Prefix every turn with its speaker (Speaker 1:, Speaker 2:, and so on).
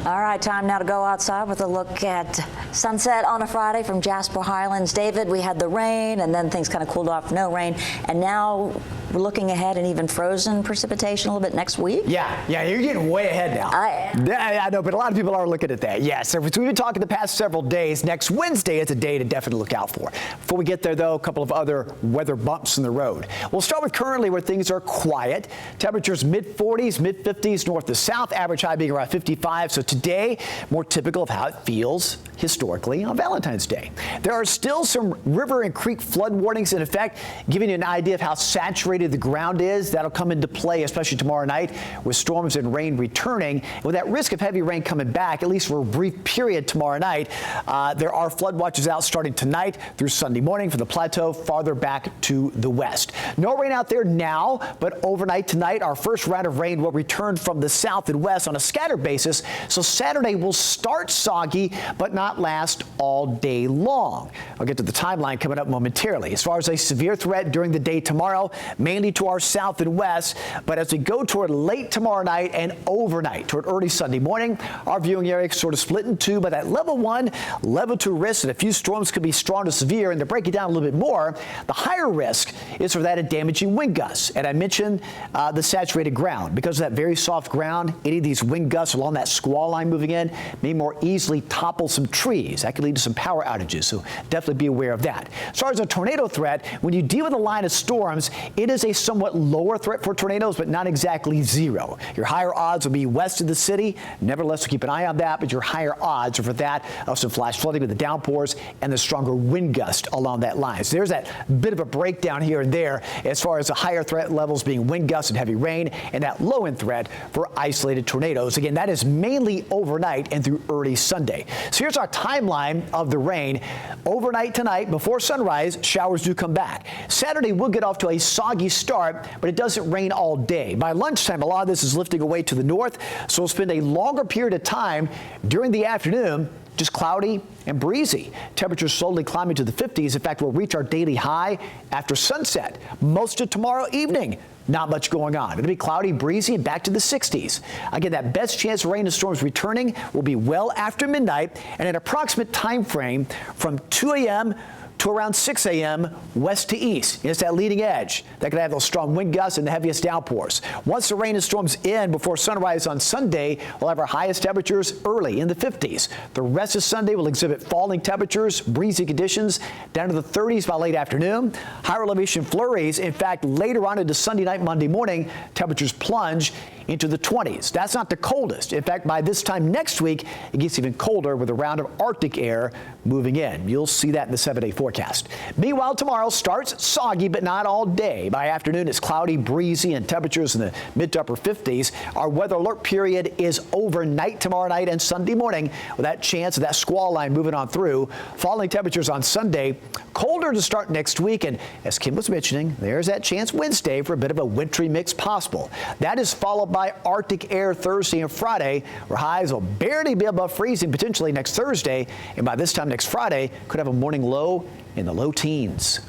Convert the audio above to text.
Speaker 1: All right, time now to go outside with a look at sunset on a Friday from Jasper Highlands. David, we had the rain and then things kind of cooled off, no rain, and now we're looking ahead and even frozen precipitation a little bit next week.
Speaker 2: Yeah, you're getting way ahead now. I know, but a lot of people are looking at that. Yeah, so we've been talking the past several days. Next Wednesday is a day to definitely look out for. Before we get there, though, a couple of other weather bumps in the road. We'll start with currently where things are quiet. Temperatures mid-40s, mid-50s north to south, average high being around 55. So today, more typical of how it feels historically on Valentine's Day. There are still some river and creek flood warnings in effect, giving you an idea of how saturated the ground is. That'll come into play, especially tomorrow night, with storms and rain returning. And with that risk of heavy rain coming back, at least for a brief period tomorrow night, there are flood watches out starting tonight through Sunday morning from the plateau farther back to the west. No rain out there now, but overnight tonight, our first round of rain will return from the south and west on a scattered basis. So Saturday will start soggy, but not last all day long. I'll get to the timeline coming up momentarily. As far as a severe threat during the day tomorrow, mainly to our south and west, but as we go toward late tomorrow night and overnight toward early Sunday morning, our viewing area sort of split in two by that level 1, level 2 risk, and a few storms could be strong to severe. And to break it down a little bit more, the higher risk is for that of damaging wind gusts. And I mentioned the saturated ground. Because of that very soft ground, any of these wind gusts along that squall line moving in may more easily topple some trees. That could lead to some power outages, so definitely be aware of that. As far as a tornado threat, when you deal with a line of storms, it is a somewhat lower threat for tornadoes, but not exactly zero. Your higher odds will be west of the city. Nevertheless, we'll keep an eye on that, but your higher odds are for that of some flash flooding with the downpours and the stronger wind gust along that line. So there's that bit of a breakdown here and there as far as the higher threat levels being wind gusts and heavy rain, and that low end threat for isolated tornadoes. Again, that is mainly overnight and through early Sunday. So here's our timeline of the rain. Overnight tonight, before sunrise, showers do come back. Saturday will get off to a soggy start, but it doesn't rain all day. By lunchtime, a lot of this is lifting away to the north, so we'll spend a longer period of time during the afternoon just cloudy and breezy. Temperatures slowly climbing to the 50s. In fact, we'll reach our daily high after sunset. Most of tomorrow evening, not much going on. It'll be cloudy, breezy, and back to the 60s. Again, that best chance of rain and storms returning will be well after midnight and an approximate time frame from 2 a.m. to around 6 a.m. west to east. It's that leading edge that could have those strong wind gusts and the heaviest downpours. Once the rain and storms end before sunrise on Sunday, we'll have our highest temperatures early in the 50s. The rest of Sunday will exhibit falling temperatures, breezy conditions down to the 30s by late afternoon. Higher elevation flurries. In fact, later on into Sunday night, Monday morning, temperatures plunge into the 20s. That's not the coldest. In fact, by this time next week, it gets even colder with a round of Arctic air moving in. You'll see that in the 7-day forecast. Meanwhile, tomorrow starts soggy, but not all day. By afternoon, it's cloudy, breezy, and temperatures in the mid to upper 50s. Our weather alert period is overnight tomorrow night and Sunday morning, with that chance of that squall line moving on through. Falling temperatures on Sunday, colder to start next week. And as Kim was mentioning, there's that chance Wednesday for a bit of a wintry mix possible. That is followed by Arctic air Thursday and Friday, where highs will barely be above freezing potentially next Thursday. And by this time next Friday, could have a morning low in the low teens.